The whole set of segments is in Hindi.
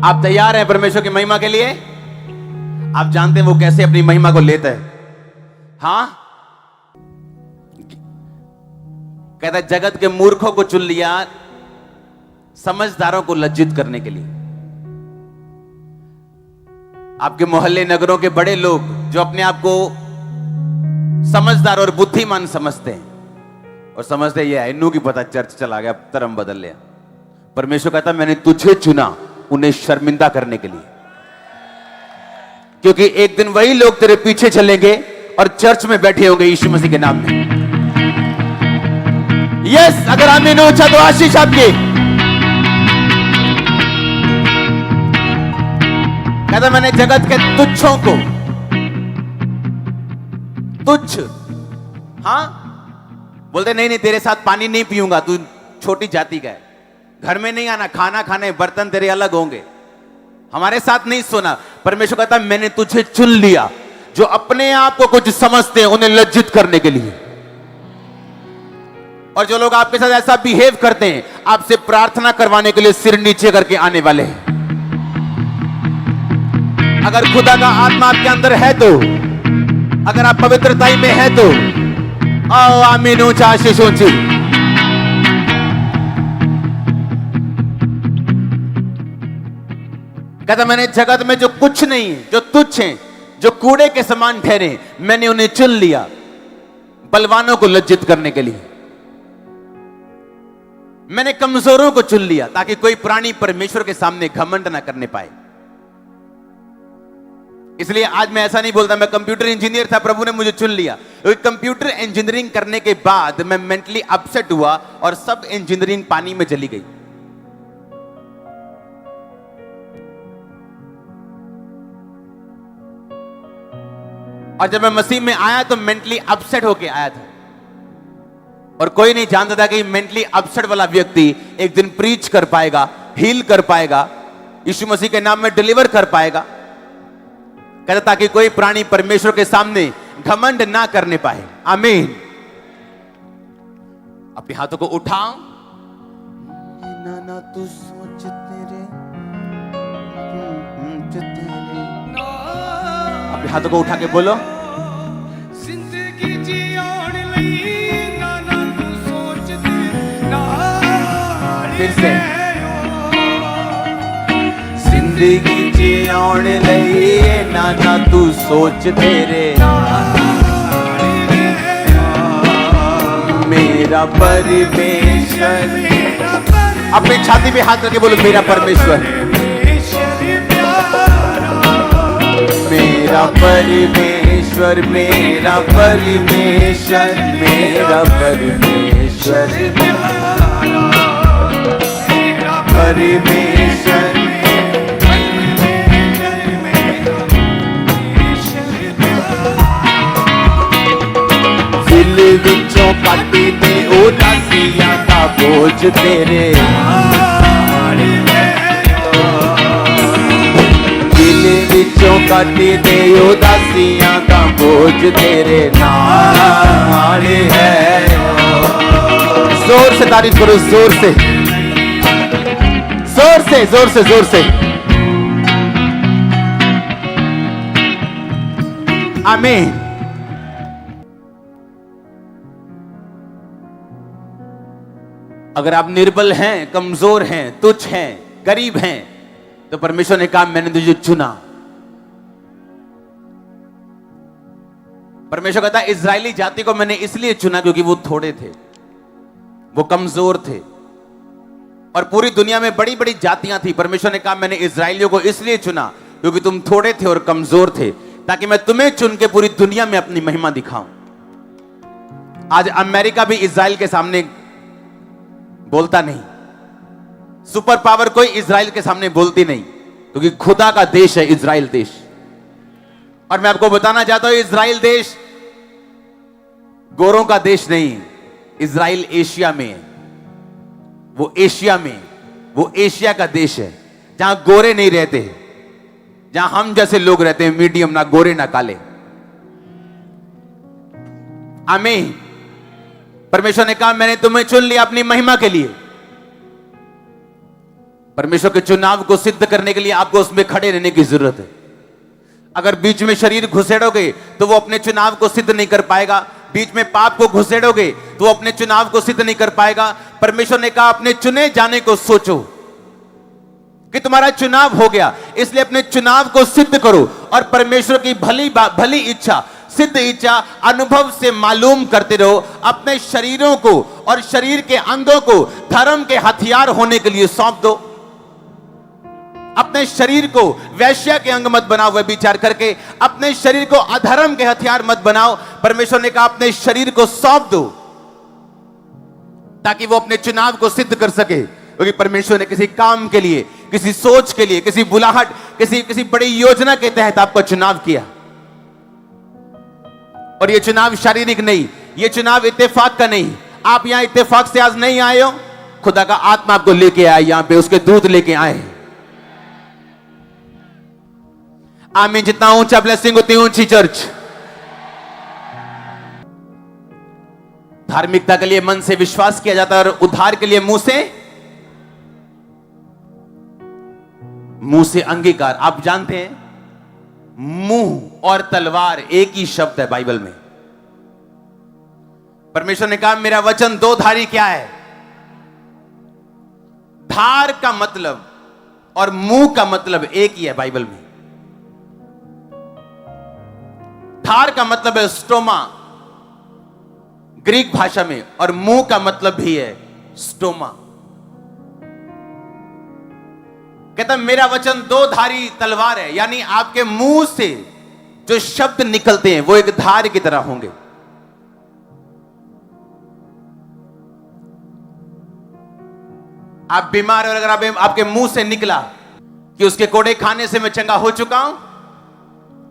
आप तैयार हैं परमेश्वर की महिमा के लिए? आप जानते हैं वो कैसे अपनी महिमा को लेता है? हां, कहता है जगत के मूर्खों को चुन लिया, समझदारों को लज्जित करने के लिए। आपके मोहल्ले नगरों के बड़े लोग जो अपने आप को समझदार और बुद्धिमान समझते हैं और समझते ये इन्नू की पता चर्च चला गया, धर्म बदल लिया। परमेश्वर कहता मैंने तुझे चुना उन्हें शर्मिंदा करने के लिए, क्योंकि एक दिन वही लोग तेरे पीछे चलेंगे और चर्च में बैठे होंगे यीशु मसीह के नाम में। यस, अगर आमीन ऊंचा तो आशीष आपकी। कहता मैंने जगत के तुच्छों को, तुच्छ, हां, बोलते नहीं नहीं तेरे साथ पानी नहीं पीऊंगा, तू छोटी जाति का है, घर में नहीं आना, खाना खाने बर्तन तेरे अलग होंगे, हमारे साथ नहीं सोना। परमेश्वर कहता मैंने तुझे चुन लिया जो अपने आप को कुछ समझते हैं उन्हें लज्जित करने के लिए। और जो लोग आपके साथ ऐसा बिहेव करते हैं, आपसे प्रार्थना करवाने के लिए सिर नीचे करके आने वाले हैं। अगर खुदा का आत्मा आपके अंदर है तो, अगर आप पवित्रता में है तो आओ आमीन ऊंचा आशीष ऊंची। कहता मैंने जगत में जो कुछ नहीं है, जो तुच्छ हैं, जो कूड़े के समान ठहरे, मैंने उन्हें चुन लिया बलवानों को लज्जित करने के लिए। मैंने कमजोरों को चुन लिया ताकि कोई प्राणी परमेश्वर के सामने घमंड ना करने पाए। इसलिए आज मैं ऐसा नहीं बोलता मैं कंप्यूटर इंजीनियर था, प्रभु ने मुझे चुन लिया। कंप्यूटर इंजीनियरिंग करने के बाद मैं मेंटली अपसेट हुआ और सब इंजीनियरिंग पानी में चली गई। और जब मैं मसीह में आया तो मेंटली अपसेट होके आया था, और कोई नहीं जानता था कि मेंटली अपसेट वाला व्यक्ति एक दिन प्रीच कर पाएगा, हील कर पाएगा, यीशु मसीह के नाम में डिलीवर कर पाएगा। कहता ताकि कोई प्राणी परमेश्वर के सामने घमंड ना करने पाए। आमीन। अपने हाथों को उठाओ। ना तू सोच तेरे, अपने हाथों को उठा के बोलो जिंदगी जीवन लई ना तू सोच तेरे, फिर से जिंदगी जीवन लई ना तू सोच तेरे, मेरा परमेश्वर। अपनी छाती पे हाथ रख के बोलो मेरा परमेश्वर, मेरा परमेश्वर, मेरा परमेश्वर, मेरा परमेश्वर, परमेश्वर। दिल विचों काटी दे उदासियां का बोझ तेरे, दिल विचों काटी दे उदासियां का बोझ तेरे नाल है। जोर से तारीफ करो, जोर से, जोर से, जोर से, जोर से। आमीन। अगर आप निर्बल हैं, कमजोर हैं, तुच्छ हैं, गरीब हैं, तो परमेश्वर ने कहा मैंने तुझे चुना। परमेश्वर कहता है इजरायली जाति को मैंने इसलिए चुना क्योंकि वो थोड़े थे, वो कमजोर थे, और पूरी दुनिया में बड़ी बड़ी जातियां थी। परमेश्वर ने कहा मैंने इजरायलियों को इसलिए चुना क्योंकि तुम थोड़े थे और कमजोर थे, ताकि मैं तुम्हें चुन के पूरी दुनिया में अपनी महिमा दिखाऊं। आज अमेरिका भी इजराइल के सामने बोलता नहीं, सुपर पावर कोई इजराइल के सामने बोलती नहीं, क्योंकि खुदा का देश है इजराइल देश। और मैं आपको बताना चाहता हूं इजराइल देश गोरों का देश नहीं, इजराइल एशिया में है। वो एशिया में, वो एशिया का देश है जहां गोरे नहीं रहते, जहां हम जैसे लोग रहते हैं, मीडियम, ना गोरे ना काले। आमीन। परमेश्वर ने कहा मैंने तुम्हें चुन लिया अपनी महिमा के लिए। परमेश्वर के चुनाव को सिद्ध करने के लिए आपको उसमें खड़े रहने की जरूरत है। अगर बीच में शरीर घुसेड़ोगे तो वो अपने चुनाव को सिद्ध नहीं कर पाएगा। बीच में पाप को घुसेड़ोगे तो वो अपने चुनाव को सिद्ध नहीं कर पाएगा। परमेश्वर ने कहा अपने चुने जाने को सोचो कि तुम्हारा चुनाव हो गया, इसलिए अपने चुनाव को सिद्ध करो और परमेश्वर की भली इच्छा, सिद्ध इच्छा अनुभव से मालूम करते रहो। अपने शरीरों को और शरीर के अंगों को धर्म के हथियार होने के लिए सौंप दो। अपने शरीर को वैश्या के अंग मत बनाओ व्यभिचार करके, अपने शरीर को अधर्म के हथियार मत बनाओ। परमेश्वर ने कहा अपने शरीर को सौंप दो ताकि वो अपने चुनाव को सिद्ध कर सके, क्योंकि परमेश्वर ने किसी काम के लिए, किसी सोच के लिए, किसी बुलाहट, किसी बड़ी योजना के तहत आपका चुनाव किया। और ये चुनाव शारीरिक नहीं, ये चुनाव इत्तेफाक का नहीं। आप यहां इत्तेफाक से आज नहीं आए हो, खुदा का आत्मा आपको लेके आए, यहां पे उसके दूत लेके आए। आमीन। जितना ऊंचा ब्लेसिंग उतनी ऊंची चर्च। धार्मिकता के लिए मन से विश्वास किया जाता है और उद्धार के लिए मुंह से अंगीकार। आप जानते हैं मुंह और तलवार एक ही शब्द है बाइबल में। परमेश्वर ने कहा मेरा वचन दो धारी क्या है? धार का मतलब और मुंह का मतलब एक ही है बाइबल में। धार का मतलब है स्टोमा ग्रीक भाषा में, और मुंह का मतलब भी है स्टोमा। कहता मेरा वचन दो धारी तलवार है, यानी आपके मुंह से जो शब्द निकलते हैं वो एक धार की तरह होंगे। आप बीमार हो, अगर आपके मुंह से निकला कि उसके कोड़े खाने से मैं चंगा हो चुका हूं,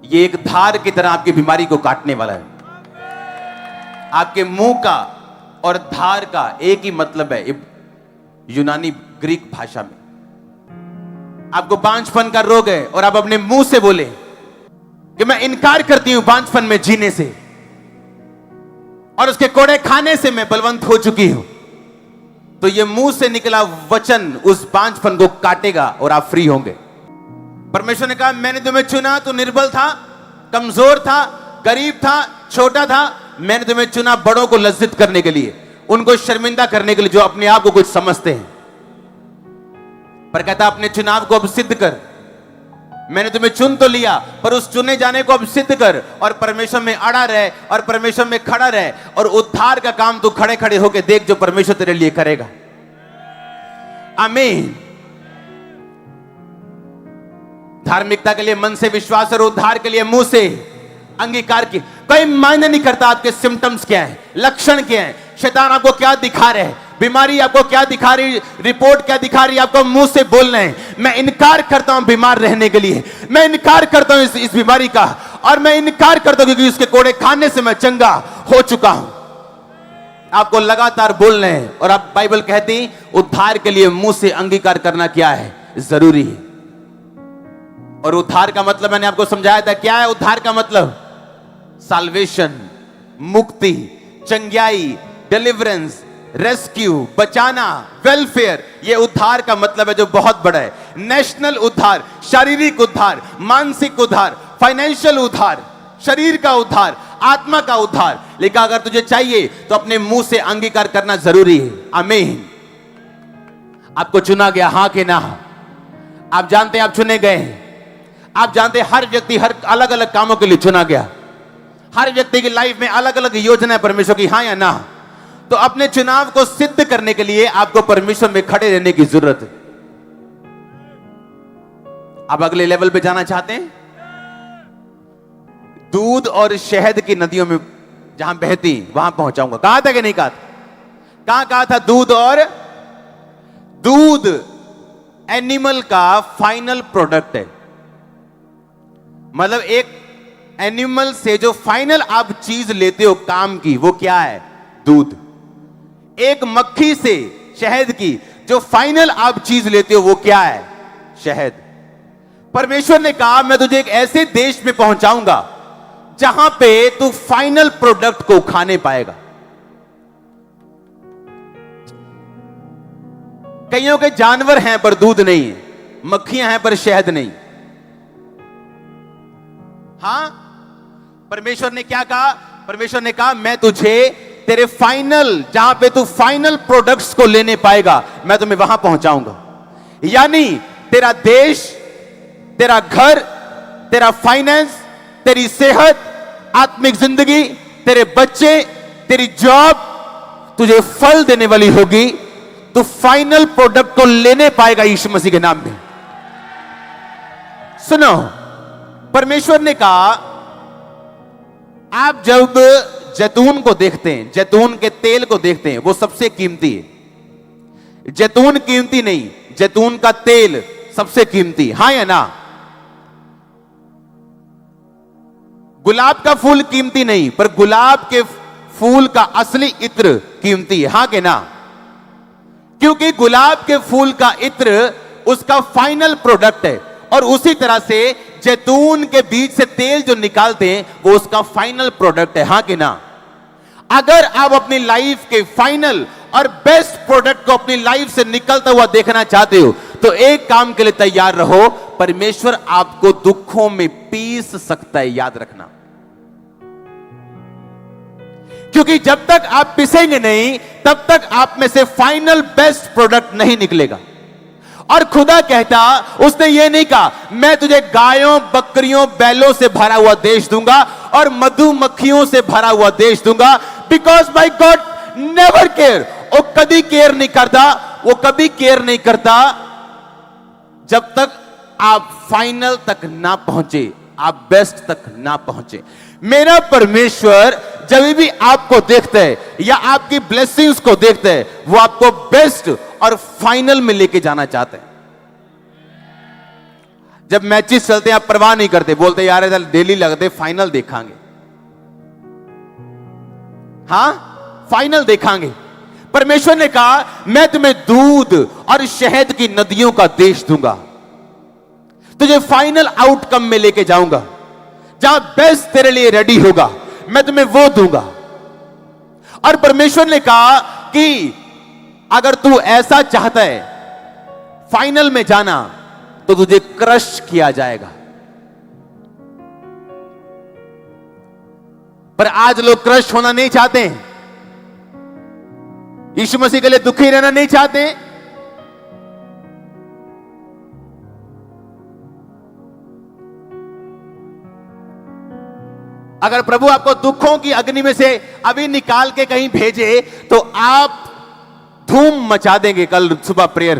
ये एक धार की तरह आपकी बीमारी को काटने वाला है। आपके मुंह का और धार का एक ही मतलब है यूनानी ग्रीक भाषा में। आपको बांझपन का रोग है और आप अपने मुंह से बोले कि मैं इनकार करती हूं बांझपन में जीने से, और उसके कोड़े खाने से मैं बलवंत हो चुकी हूं, तो ये मुंह से निकला वचन उस बांझपन को काटेगा और आप फ्री होंगे। परमेश्वर ने कहा मैंने तुम्हें चुना, तू निर्बल था, कमजोर था, गरीब था, छोटा था। मैंने तुम्हें चुना बड़ों को लज्जित करने के लिए, उनको शर्मिंदा करने के लिए जो अपने आप को कुछ समझते हैं। पर कहता अपने चुनाव को अब सिद्ध कर। मैंने तुम्हें चुन तो लिया, पर उस चुने जाने को अब सिद्ध कर और परमेश्वर में अड़ा रहे और परमेश्वर में खड़ा रहे, और उद्धार का काम तू खड़े खड़े होकर देख जो परमेश्वर तेरे लिए करेगा। आमीन। धार्मिकता के लिए मन से विश्वास और उद्धार के लिए मुंह से अंगीकार की। कोई मायने नहीं करता आपके सिम्टम्स क्या है, लक्षण क्या है, शैतान आपको क्या दिखा रहे हैं, बीमारी आपको क्या दिखा रही, रिपोर्ट क्या दिखा रही है, आपको मुंह से बोलना है मैं इनकार करता हूं बीमार रहने के लिए, मैं इनकार करता हूं इस बीमारी का, और मैं इनकार करता हूं क्योंकि उसके कोड़े खाने से मैं चंगा हो चुका हूं। आपको लगातार बोलना है। और आप बाइबल कहती उद्धार के लिए मुंह से अंगीकार करना क्या है, जरूरी है। और उद्धार का मतलब मैंने आपको समझाया था। क्या है उद्धार का मतलब? साल्वेशन, मुक्ति, चंगाई, डिलीवरेंस, रेस्क्यू, बचाना, वेलफेयर। यह उद्धार का मतलब है जो बहुत बड़ा है। नेशनल उद्धार, शारीरिक उद्धार, मानसिक उद्धार, फाइनेंशियल उद्धार, शरीर का उद्धार, आत्मा का उद्धार। लेकिन अगर तुझे चाहिए तो अपने मुंह से अंगीकार करना जरूरी है। आमीन। आपको चुना गया, हां कि ना? आप जानते हैं आप चुने गए हैं। आप जानते हैं हर व्यक्ति हर अलग अलग कामों के लिए चुना गया। हर व्यक्ति की लाइफ में अलग अलग योजना है परमेश्वर की, हां या ना? तो अपने चुनाव को सिद्ध करने के लिए आपको परमेश्वर में खड़े रहने की जरूरत है। आप अगले लेवल पे जाना चाहते हैं? दूध और शहद की नदियों में जहां बहती वहां पहुंचाऊंगा। कहा था कि नहीं कहा था? कहा था? दूध एनिमल का फाइनल प्रोडक्ट है। मतलब एक एनिमल से जो फाइनल आप चीज लेते हो काम की, वो क्या है? दूध। एक मक्खी से शहद की जो फाइनल आप चीज लेते हो वो क्या है? शहद। परमेश्वर ने कहा मैं तुझे एक ऐसे देश में पहुंचाऊंगा जहां पे तू फाइनल प्रोडक्ट को खाने पाएगा। कईयों के जानवर हैं पर दूध नहीं है, मक्खियां हैं पर शहद नहीं। हां, परमेश्वर ने क्या कहा? परमेश्वर ने कहा मैं तुझे तेरे फाइनल, जहां पे तू फाइनल प्रोडक्ट्स को लेने पाएगा, मैं तुम्हें वहां पहुंचाऊंगा। यानी तेरा देश, तेरा घर, तेरा फाइनेंस, तेरी सेहत, आत्मिक जिंदगी, तेरे बच्चे, तेरी जॉब तुझे फल देने वाली होगी। तू फाइनल प्रोडक्ट को लेने पाएगा यीशु मसीह के नाम में। सुनो, परमेश्वर ने कहा आप जब जैतून को देखते हैं, जैतून के तेल को देखते हैं, वो सबसे कीमती है। जैतून कीमती नहीं, जैतून का तेल सबसे कीमती। हां या ना? गुलाब का फूल कीमती नहीं, पर गुलाब के फूल का असली इत्र कीमती है। हां के ना? क्योंकि गुलाब के फूल का इत्र उसका फाइनल प्रोडक्ट है, और उसी तरह से जैतून के बीज से तेल जो निकालते हैं वो उसका फाइनल प्रोडक्ट है। हां कि ना? अगर आप अपनी लाइफ के फाइनल और बेस्ट प्रोडक्ट को अपनी लाइफ से निकलता हुआ देखना चाहते हो तो एक काम के लिए तैयार रहो, परमेश्वर आपको दुखों में पीस सकता है, याद रखना। क्योंकि जब तक आप पिसेंगे नहीं तब तक आप में से फाइनल बेस्ट प्रोडक्ट नहीं निकलेगा। और खुदा कहता, उसने ये नहीं कहा मैं तुझे गायों, बकरियों, बैलों से भरा हुआ देश दूंगा और मधुमक्खियों से भरा हुआ देश दूंगा, because my God never care. वो कभी केयर नहीं करता, वो कभी केयर नहीं करता जब तक आप फाइनल तक ना पहुंचे, आप बेस्ट तक ना पहुंचे। मेरा परमेश्वर जब भी आपको देखता है या आपकी ब्लेसिंग्स को देखता है, वो आपको बेस्ट और फाइनल में लेके जाना चाहते हैं। जब मैचेस चलते हैं आप परवाह नहीं करते, बोलते यार डेली लगते, फाइनल देखांगे। हां, फाइनल देखांगे। परमेश्वर ने कहा मैं तुम्हें दूध और शहद की नदियों का देश दूंगा, तुझे फाइनल आउटकम में लेके जाऊंगा, जहां बेस्ट तेरे लिए रेडी होगा, मैं तुम्हें वो दूंगा। और परमेश्वर ने कहा कि अगर तू ऐसा चाहता है फाइनल में जाना तो तुझे क्रश किया जाएगा। पर आज लोग क्रश होना नहीं चाहते हैं, यीशु मसीह के लिए दुखी रहना नहीं चाहते। अगर प्रभु आपको दुखों की अग्नि में से अभी निकाल के कहीं भेजे तो आप धूम मचा देंगे कल सुबह प्रेयर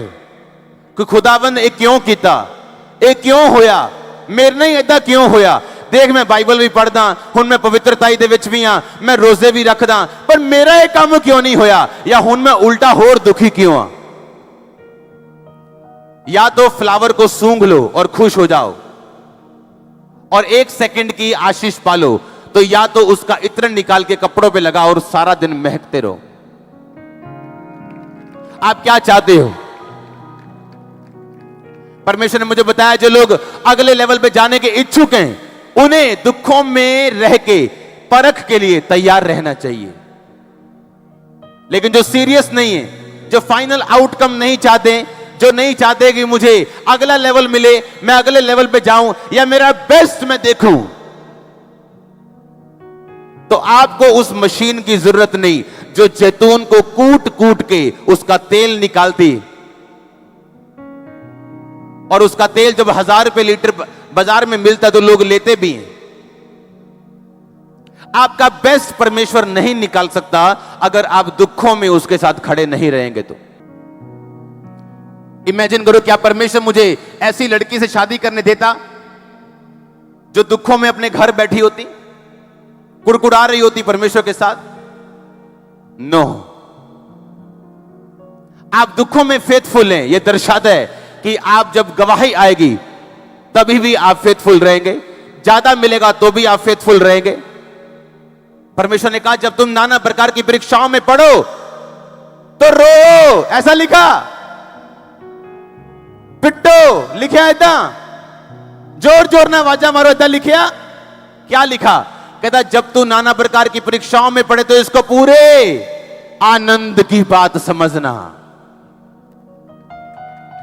कि खुदावंद ये क्यों किया, ये क्यों होया, मेरे नहीं ऐदा क्यों होया। देख मैं बाइबल भी पढ़दा, हुण मैं पवित्रताई दे विच भी हां, मैं रोजे भी रखदा, पर मेरा ये काम क्यों नहीं होया, या हुण मैं उल्टा होर दुखी क्यों हां। या तो फ्लावर को सूंघ लो और खुश हो जाओ और 1 सेकंड की आशीष पालो, तो या तो उसका इत्र निकाल के कपड़ों पे लगा और सारा दिन महकते रहो। आप क्या चाहते हो? परमेश्वर ने मुझे बताया जो लोग अगले लेवल पे जाने के इच्छुक हैं उन्हें दुखों में रह के परख के लिए तैयार रहना चाहिए। लेकिन जो सीरियस नहीं है, जो फाइनल आउटकम नहीं चाहते, जो नहीं चाहते कि मुझे अगला लेवल मिले, मैं अगले लेवल पे जाऊं या मेरा बेस्ट मैं देखूं, तो आपको उस मशीन की जरूरत नहीं जो जैतून को कूट कूट के उसका तेल निकालती, और उसका तेल जब 1000 रुपए लीटर बाजार में मिलता तो लोग लेते भी हैं। आपका बेस्ट परमेश्वर नहीं निकाल सकता अगर आप दुखों में उसके साथ खड़े नहीं रहेंगे। तो इमेजिन करो क्या परमेश्वर मुझे ऐसी लड़की से शादी करने देता जो दुखों में अपने घर बैठी होती, कुड़कुड़ा रही होती परमेश्वर के साथ? नो। आप दुखों में फेथफुल हैं, यह दर्शाता है कि आप जब गवाही आएगी तभी भी आप फेथफुल रहेंगे, ज्यादा मिलेगा तो भी आप फेथफुल रहेंगे। परमेश्वर ने कहा जब तुम नाना प्रकार की परीक्षाओं में पढ़ो तो रो, ऐसा लिखा, पिट्टो लिखा ऐदा, जोर जोर ना आवाजा मारो ऐदा लिखा। क्या लिखा? कहता जब तू नाना प्रकार की परीक्षाओं में पढ़े तो इसको पूरे आनंद की बात समझना।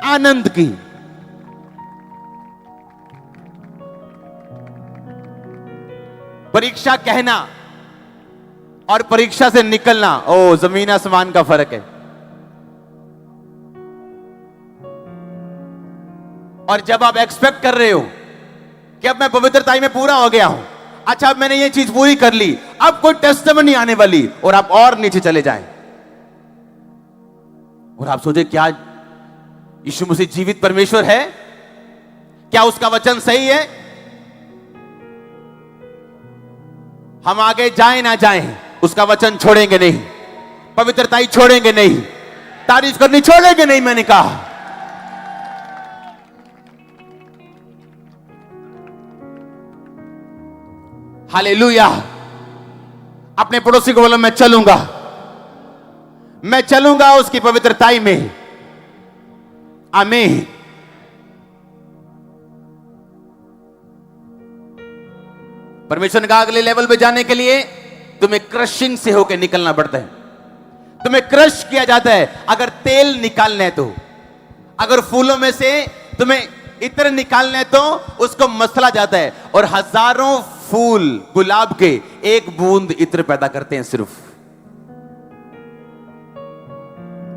आनंद की। परीक्षा कहना और परीक्षा से निकलना, ओ जमीन आसमान का फर्क है। और जब आप एक्सपेक्ट कर रहे हो कि अब मैं पवित्रता में पूरा हो गया हूं, अच्छा अब मैंने ये चीज पूरी कर ली, अब कोई टेस्टिमनी आने वाली, और आप और नीचे चले जाएं और आप सोचे क्या यीशु मसीह जीवित परमेश्वर है? क्या उसका वचन सही है? हम आगे जाएं ना जाएं, उसका वचन छोड़ेंगे नहीं, पवित्रता ही छोड़ेंगे नहीं, तारीफ करनी छोड़ेंगे नहीं। मैंने कहा हालेलुया। अपने पड़ोसी को बोलो, मैं चलूंगा उसकी पवित्रताई में। आमीन। परमेश्वर ने कहा अगले लेवल पे जाने के लिए तुम्हें क्रशिंग से होकर निकलना पड़ता है, तुम्हें क्रश किया जाता है। अगर तेल निकालना है तो, अगर फूलों में से तुम्हें इत्र निकालना है तो उसको मसला जाता है, और हजारों फूल गुलाब के एक बूंद इत्र पैदा करते हैं सिर्फ।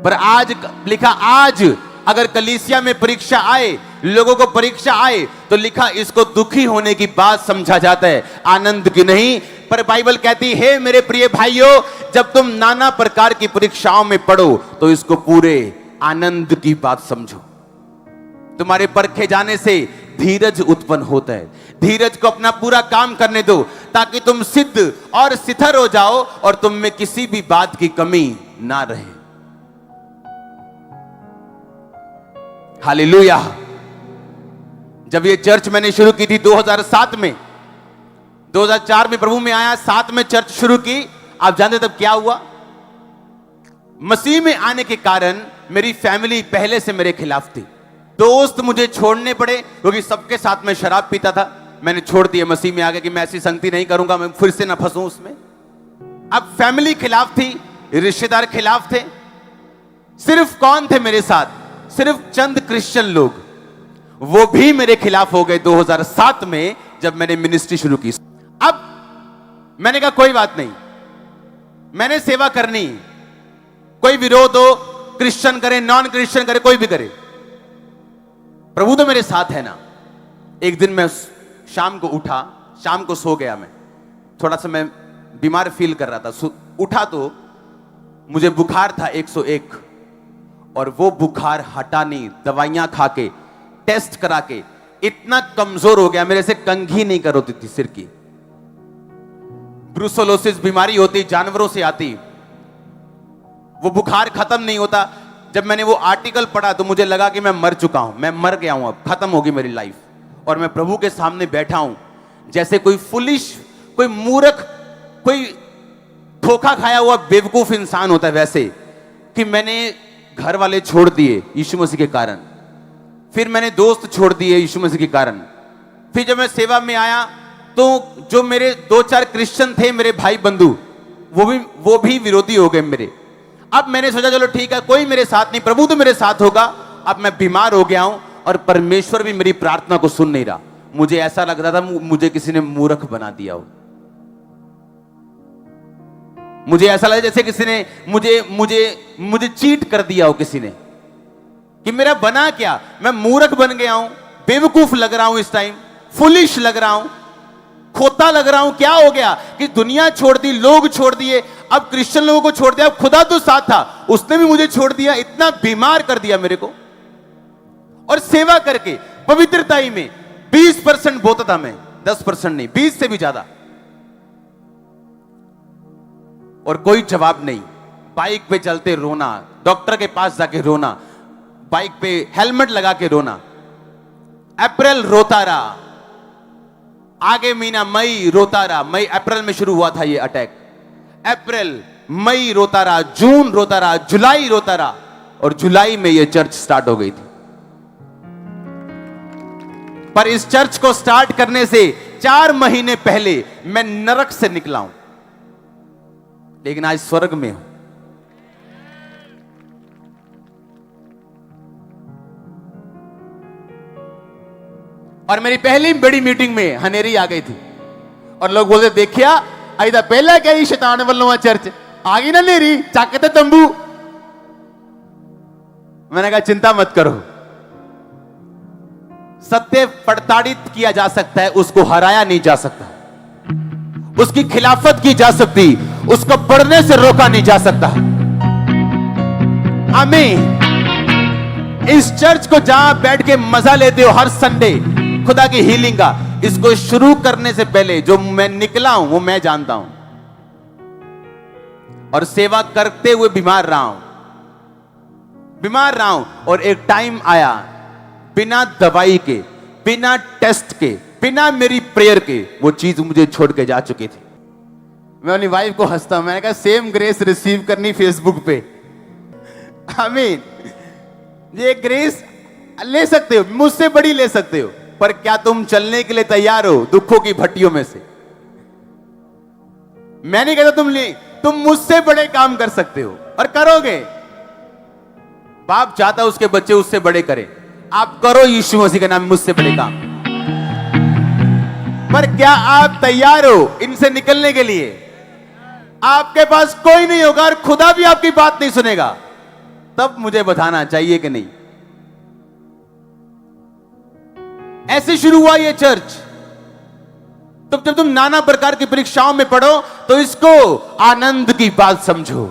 पर आज लिखा, आज अगर कलीसिया में परीक्षा आए, लोगों को परीक्षा आए, तो लिखा इसको दुखी होने की बात समझा जाता है, आनंद की नहीं। पर बाइबल कहती है मेरे प्रिय भाइयों, जब तुम नाना प्रकार की परीक्षाओं में पढ़ो तो इसको पूरे आनंद की बात समझो। तुम्हारे परखे जाने से धीरज उत्पन्न होता है, धीरज को अपना पूरा काम करने दो ताकि तुम सिद्ध और स्थिर हो जाओ और तुम में किसी भी बात की कमी ना रहे। हालेलुया। जब ये चर्च मैंने शुरू की थी 2007 में, 2004 में प्रभु में आया, 7 में चर्च शुरू की। आप जानते तब क्या हुआ? मसीह में आने के कारण मेरी फैमिली पहले से मेरे खिलाफ थी। दोस्त मुझे छोड़ने पड़े क्योंकि सबके साथ में शराब पीता था। मैंने छोड़ दिया मसीह में आगे कि मैं ऐसी संगति नहीं करूंगा, मैं फिर से ना फंसूं उसमें। अब फैमिली खिलाफ थी, रिश्तेदार खिलाफ थे। सिर्फ कौन थे मेरे साथ? सिर्फ चंद क्रिश्चियन लोग, वो भी मेरे खिलाफ हो गए 2007 में जब मैंने मिनिस्ट्री शुरू की। अब मैंने कहा कोई बात नहीं, मैंने सेवा करनी, कोई विरोध हो, क्रिश्चियन करे नॉन क्रिश्चियन करे कोई भी करे, प्रभु तो मेरे साथ है ना। एक दिन मैं शाम को उठा, शाम को सो गया, मैं थोड़ा सा मैं बीमार फील कर रहा था। उठा तो मुझे बुखार था 101, और वो बुखार हटा नहीं। दवाइयां खा के, टेस्ट करा के इतना कमजोर हो गया, मेरे से कंघी नहीं कर होती थी सिर की। ब्रूसेलोसिस बीमारी होती, जानवरों से आती, वो बुखार खत्म नहीं होता। जब मैंने वो आर्टिकल पढ़ा तो मुझे लगा कि मैं मर चुका हूं, मैं मर गया हूं, अब खत्म होगी मेरी लाइफ। और मैं प्रभु के सामने बैठा हूं जैसे कोई फुलिश, कोई मूर्ख, कोई धोखा खाया हुआ बेवकूफ इंसान होता है, वैसे कि मैंने घर वाले छोड़ दिए यीशु मसीह के कारण, फिर मैंने दोस्त छोड़ दिए यीशु मसीह के कारण। फिर जब मैं सेवा में आया तो जो मेरे 2-4 क्रिश्चियन थे, मेरे भाई बंधु, वो भी विरोधी हो गए मेरे। अब मैंने सोचा चलो ठीक है, कोई मेरे साथ नहीं, प्रभु तो मेरे साथ होगा। अब मैं बीमार हो गया हूं और परमेश्वर भी मेरी प्रार्थना को सुन नहीं रहा। मुझे ऐसा लग रहा था मुझे किसी ने मूर्ख बना दिया हो। मुझे ऐसा लगा जैसे किसी ने मुझे चीट कर दिया हो किसी ने, कि मेरा बना क्या, मैं मूर्ख बन गया हूं, बेवकूफ लग रहा हूं, इस टाइम फुलिश लग रहा हूं, खोता लग रहा हूं। क्या हो गया कि दुनिया छोड़ दी, लोग छोड़ दिए, अब क्रिश्चियन लोगों को छोड़ दिया, अब खुदा तो साथ था उसने भी मुझे छोड़ दिया, इतना बीमार कर दिया मेरे को। और सेवा करके पवित्रताई में 20% बोता था मैं, 10% नहीं, 20 से भी ज्यादा, और कोई जवाब नहीं। बाइक पे चलते रोना, डॉक्टर के पास जाके रोना, बाइक पे हेलमेट लगा के रोना। अप्रैल रोता रहा, आगे महीना मई रोता रहा। मई अप्रैल में शुरू हुआ था ये अटैक, अप्रैल मई रोता रहा, जून रोता रहा, जुलाई रोता रहा, और जुलाई में ये चर्च स्टार्ट हो गई थी। पर इस चर्च को स्टार्ट करने से 4 महीने पहले मैं नरक से निकला हूं, लेकिन आज स्वर्ग में हूं। और मेरी पहली बड़ी मीटिंग में हनेरी आ गई थी और लोग बोलते देखिया आई था पहला क्या ही शैतान वालों चर्च आ गई ना नेरी चाकते तंबू। मैंने कहा चिंता मत करो, सत्य प्रताड़ित किया जा सकता है, उसको हराया नहीं जा सकता, उसकी खिलाफत की जा सकती, उसको बढ़ने से रोका नहीं जा सकता। आमीन। इस चर्च को जहां बैठ के मजा लेते हो हर संडे खुदा की हीलिंग का, इसको शुरू करने से पहले जो मैं निकला हूं वो मैं जानता हूं और सेवा करते हुए बीमार रहा हूं और एक टाइम आया बिना दवाई के, बिना टेस्ट के, बिना मेरी प्रेयर के वो चीज मुझे छोड़ के जा चुकी थी। मैं अपनी वाइफ को हंसता हूं, मैंने कहा सेम ग्रेस रिसीव करनी फेसबुक पे। आमीन। ये ग्रेस ले सकते हो, मुझसे बड़ी ले सकते हो, पर क्या तुम चलने के लिए तैयार हो दुखों की भट्टियों में से? मैं नहीं कहता तुम मुझसे बड़े काम कर सकते हो और करोगे। बाप चाहता उसके बच्चे उससे बड़े करें, आप करो यीशु मसीह के नाम में मुझसे बड़े काम। पर क्या आप तैयार हो इनसे निकलने के लिए? आपके पास कोई नहीं होगा और खुदा भी आपकी बात नहीं सुनेगा, तब मुझे बताना चाहिए कि नहीं। ऐसे शुरू हुआ ये चर्च। तो जब तुम नाना प्रकार की परीक्षाओं में पढ़ो तो इसको आनंद की बात समझो।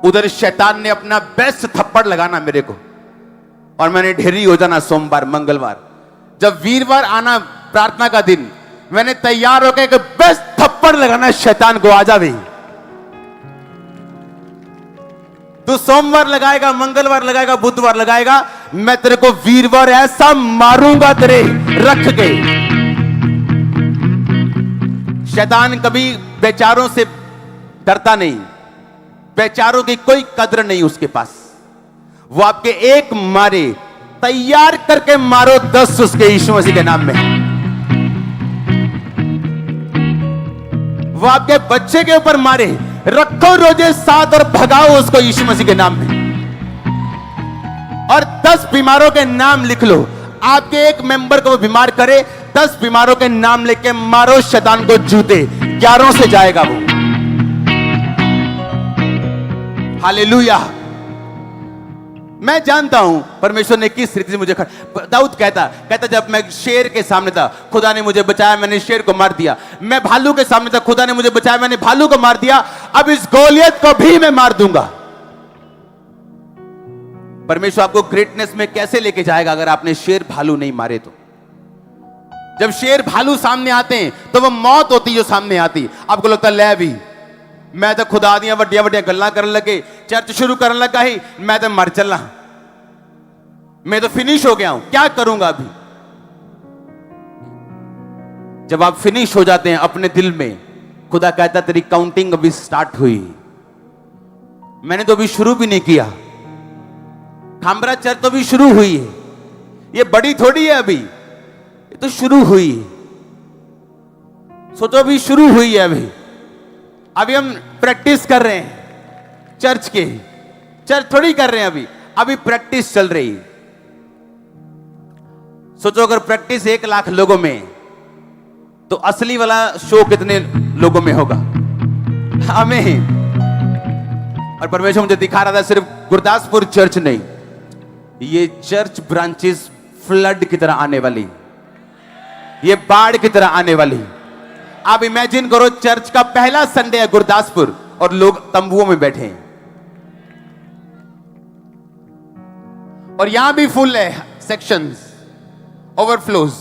उधर शैतान ने अपना बेस्ट थप्पड़ लगाना मेरे को और मैंने ढेरी हो जाना सोमवार मंगलवार। जब वीरवार आना प्रार्थना का दिन, मैंने तैयार होकर एक बेस्ट थप्पड़ लगाना शैतान को, आ जा भाई तू सोमवार लगाएगा, मंगलवार लगाएगा, बुधवार लगाएगा, मैं तेरे को वीरवार ऐसा मारूंगा तेरे रख के। शैतान कभी बेचारों से डरता नहीं, बेचारों की कोई कदर नहीं उसके पास। वो आपके एक मारे, तैयार करके मारो 10 उसके यीशु मसीह के नाम में। वो आपके बच्चे के ऊपर मारे, रखो रोजे 7 और भगाओ उसको यीशु मसीह के नाम में। और 10 बीमारों के नाम लिख लो, आपके एक मेंबर को वो बीमार करे, 10 बीमारों के नाम लेके मारो शैतान को जूते, 11 से जाएगा वो। हालेलुया। मैं जानता हूं परमेश्वर ने किस रीति से मुझे दाऊद कहता जब मैं शेर के सामने था खुदा ने मुझे बचाया, मैंने शेर को मार दिया। मैं भालू के सामने था, खुदा ने मुझे बचाया, मैंने भालू को मार दिया। अब इस गोलियत को भी मैं मार दूंगा। परमेश्वर आपको ग्रेटनेस में कैसे लेके जाएगा अगर आपने शेर भालू नहीं मारे तो? जब शेर भालू सामने आते हैं तो वो मौत होती जो सामने आती। आपको लगता है ले भी मैं तो खुदा दियां वड्डियां वड्डियां गल्लां करने लगे, चर्च शुरू करने लगा ही मैं तो मर चला, मैं तो फिनिश हो गया हूं, क्या करूंगा अभी? जब आप फिनिश हो जाते हैं अपने दिल में, खुदा कहता तेरी काउंटिंग अभी स्टार्ट हुई, मैंने तो अभी शुरू भी नहीं किया। खामरा चर्च तो अभी शुरू हुई है, ये बड़ी थोड़ी है अभी, ये तो शुरू हुई है। सोचो अभी शुरू हुई है, अभी हम प्रैक्टिस कर रहे हैं चर्च के, चर्च थोड़ी कर रहे हैं अभी प्रैक्टिस चल रही है। सोचो अगर प्रैक्टिस 1 लाख लोगों में, तो असली वाला शो कितने लोगों में होगा? आमीन। और परमेश्वर मुझे दिखा रहा था सिर्फ गुरदासपुर चर्च नहीं, ये चर्च ब्रांचेस फ्लड की तरह आने वाली, ये बाढ़ की तरह आने वाली। आप इमेजिन करो चर्च का पहला संडे है गुरदासपुर और लोग तंबुओं में बैठे हैं और यहां भी फुल है, सेक्शंस, ओवरफ्लोज।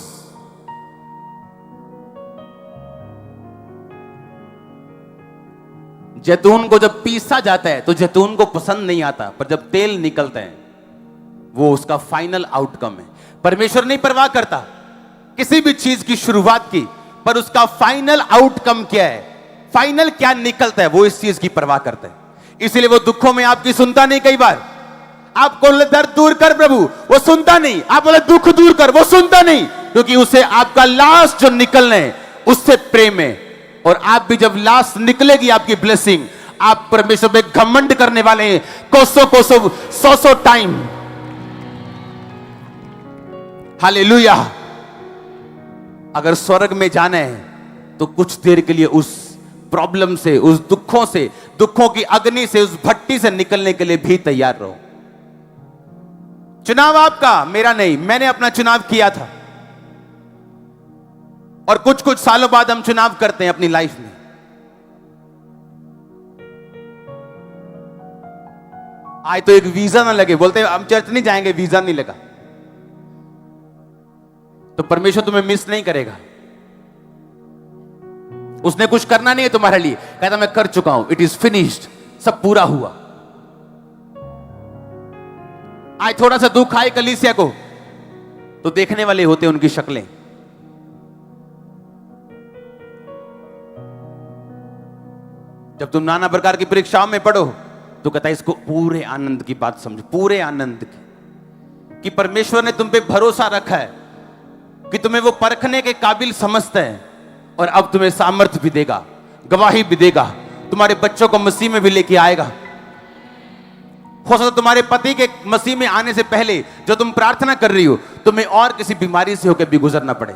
जैतून को जब पीसा जाता है तो जैतून को पसंद नहीं आता, पर जब तेल निकलता है वो उसका फाइनल आउटकम है। परमेश्वर नहीं परवाह करता किसी भी चीज की शुरुआत की, पर उसका फाइनल आउटकम क्या है, फाइनल क्या निकलता है, वो इस चीज की परवाह करता है। इसलिए वो दुखों में आपकी सुनता नहीं। कई बार आप बोले दर्द दूर कर प्रभु, वो सुनता नहीं। आप बोले दुख दूर कर, वो सुनता नहीं, क्योंकि उसे आपका लास्ट जो निकलना है उससे प्रेम है। और आप भी जब लास्ट निकलेगी आपकी ब्लेसिंग, आप परमेश्वर पे घमंड करने वाले हैं कोसों कोसों 100 टाइम। हालेलुया। अगर स्वर्ग में जाना है तो कुछ देर के लिए उस प्रॉब्लम से, उस दुखों से, दुखों की अग्नि से, उस भट्टी से निकलने के लिए भी तैयार रहो। चुनाव आपका, मेरा नहीं। मैंने अपना चुनाव किया था और कुछ कुछ सालों बाद हम चुनाव करते हैं अपनी लाइफ में। आज तो एक वीजा ना लगे, बोलते हैं हम चर्च नहीं जाएंगे, वीजा नहीं लगा, तो परमेश्वर तुम्हें मिस नहीं करेगा। उसने कुछ करना नहीं है तुम्हारे लिए, कहता मैं कर चुका हूं, इट इज फिनिश्ड, सब पूरा हुआ। आज थोड़ा सा दुख आए कलीसिया को तो देखने वाले होते उनकी शक्लें। जब तुम नाना प्रकार की परीक्षाओं में पढ़ो तो कहता है इसको पूरे आनंद की बात समझो, पूरे आनंद की, कि परमेश्वर ने तुम पे भरोसा रखा है, कि तुम्हें वो परखने के काबिल समझता है और अब तुम्हें सामर्थ्य भी देगा, गवाही भी देगा, तुम्हारे बच्चों को मसीह में भी लेके आएगा। हो सकता तुम्हारे पति के मसीह में आने से पहले जो तुम प्रार्थना कर रही हो तुम्हें और किसी बीमारी से होकर भी गुजरना पड़े,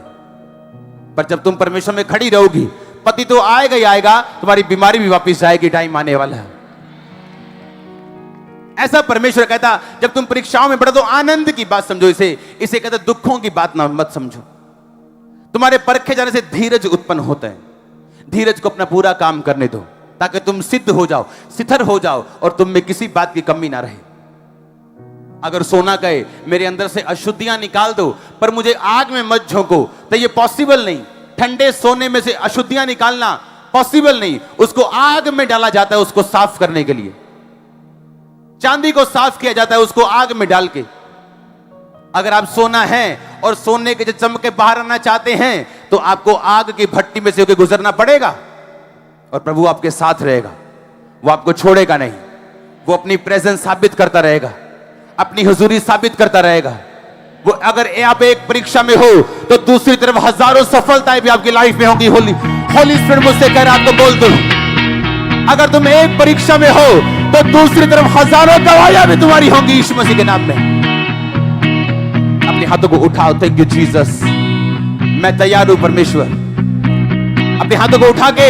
पर जब तुम परमेश्वर में खड़ी रहोगी, पति तो आएगा ही आएगा, तुम्हारी बीमारी भी वापस आएगी, टाइम आने वाला है। ऐसा परमेश्वर कहता जब तुम परीक्षाओं में पढ़ो तो आनंद की बात समझो, इसे कहता दुखों की बात ना मत समझो। तुम्हारे परखे जाने से धीरज उत्पन्न होता है, धीरज को अपना पूरा काम करने दो ताकि तुम सिद्ध हो जाओ, सिथर हो जाओ और तुम में किसी बात की कमी ना रहे। अगर सोना कहे मेरे अंदर से अशुद्धियां निकाल दो पर मुझे आग में मत झोंको, तो ये पॉसिबल नहीं। ठंडे सोने में से अशुद्धियां निकालना पॉसिबल नहीं, उसको आग में डाला जाता है उसको साफ करने के लिए। चांदी को साफ किया जाता है उसको आग में डाल के। अगर आप सोना है और सोने के चमक के बाहर आना चाहते हैं तो आपको आग की भट्टी में से होकर गुजरना पड़ेगा और प्रभु आपके साथ रहेगा, वो आपको छोड़ेगा नहीं, वो अपनी प्रेजेंस साबित करता रहेगा, अपनी हुजूरी साबित करता रहेगा। वो अगर आप एक परीक्षा में हो तो दूसरी तरफ हजारों सफलताएं भी आपकी लाइफ में होंगी। होली स्पिरिट मुझसे कह रहा आपको बोल दूं, अगर तुम एक परीक्षा में हो तो दूसरी तरफ हजारों गवाहियां भी तुम्हारी होंगी यीशु मसीह के नाम में। अपने हाथों को उठाओ, थैंक यू जीसस, मैं तैयार हूं परमेश्वर। अपने हाथों को उठा के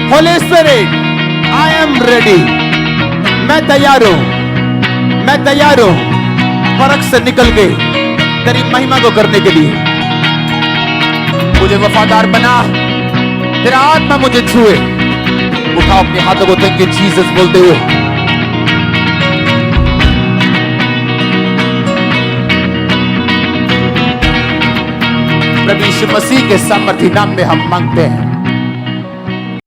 Holi spirit I am ready, मैं तैयार हूं, मैं तैयार हूं परख से निकल के तेरी महिमा को करने के लिए। मुझे वफादार बना, तेरा आत्मा मुझे छुए। उठाओ अपने हाथों को थैंक यू जीसस बोलते हुए। प्रभु यीशु मसीह के सामर्थी नाम में हम मांगते हैं,